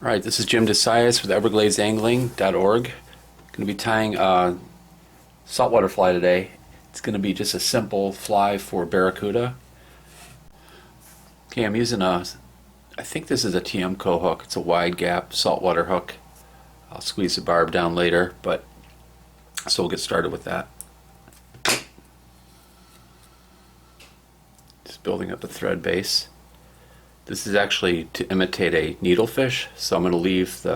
Alright, this is Jim DeSias with EvergladesAngling.org. Going to be tying a saltwater fly today. It's going to be just a simple fly for Barracuda. Okay, I'm using I think this is a TMCO hook. It's a wide gap saltwater hook. I'll squeeze the barb down later, but so we'll get started with that. Just building up a thread base. This is actually to imitate a needlefish, so I'm going to leave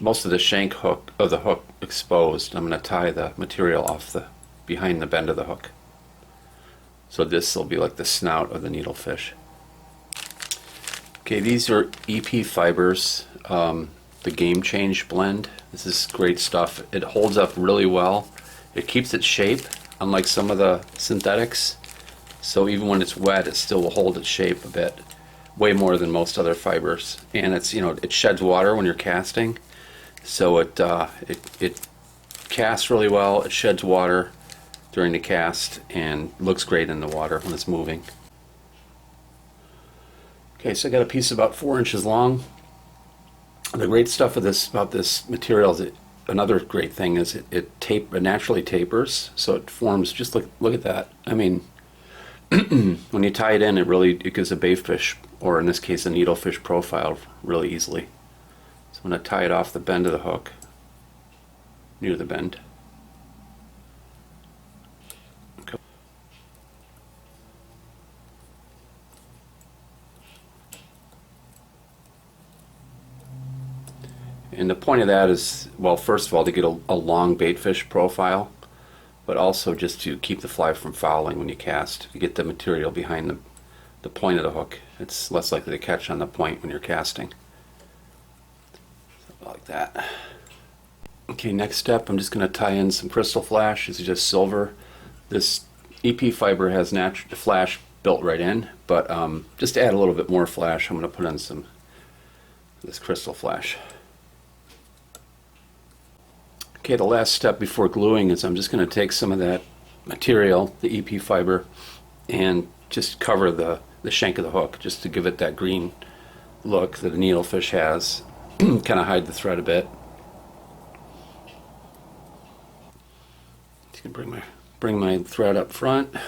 most of the shank hook of the hook exposed. I'm going to tie the material off behind the bend of the hook. So this will be like the snout of the needlefish. Okay, these are EP fibers, the Game Change blend. This is great stuff. It holds up really well. It keeps its shape, unlike some of the synthetics. So even when it's wet, it still will hold its shape a bit. Way more than most other fibers, and it sheds water when you're casting, so it casts really well. It sheds water during the cast and looks great in the water when it's moving. Okay, so I got a piece about 4 inches long. The great stuff about this material is another great thing is it naturally tapers, so it forms. Just look at that. I mean, when you tie it in, it gives a baitfish, or in this case a needlefish profile, really easily. So I'm going to tie it off the bend of the hook, near the bend. Okay. And the point of that is, well, first of all, to get a long baitfish profile, but also just to keep the fly from fouling when you cast. You get the material behind the point of the hook. It's less likely to catch on the point when you're casting. So like that. Okay, next step, I'm just going to tie in some crystal flash. This is just silver. This EP fiber has natural flash built right in, but just to add a little bit more flash, I'm going to put on this crystal flash. Okay, the last step before gluing is I'm just going to take some of that material, the EP fiber, and just cover the shank of the hook, just to give it that green look that a needlefish has. Kind of hide the thread a bit. Just gonna bring my thread up front. Let's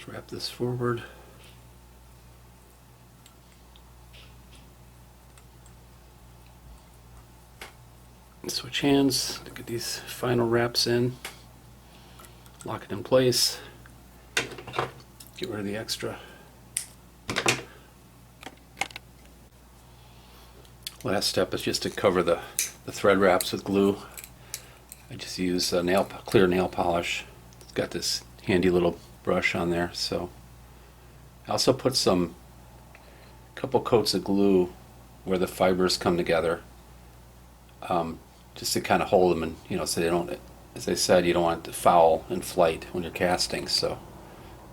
wrap this forward. Switch hands to get these final wraps in. Lock it in place. Get rid of the extra. Last step is just to cover the thread wraps with glue. I just use clear nail polish. It's got this handy little brush on there. So I also put a couple coats of glue where the fibers come together. Just to kind of hold them, and so they don't, as I said, you don't want it to foul in flight when you're casting. So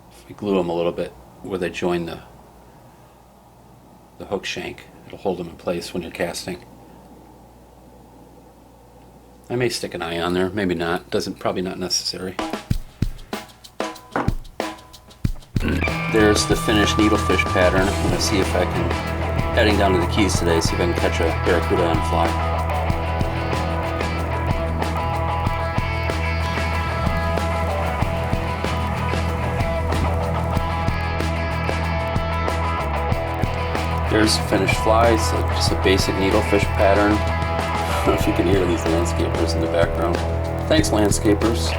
if you glue them a little bit where they join the hook shank, it'll hold them in place when you're casting. I may stick an eye on there, maybe not. Probably not necessary. There's the finished needlefish pattern. I'm going to see if I can, heading down to the Keys today, see if I can catch a barracuda on fly. There's the finished fly. It's just a basic needlefish pattern. I don't know if you can hear these landscapers in the background. Thanks, landscapers.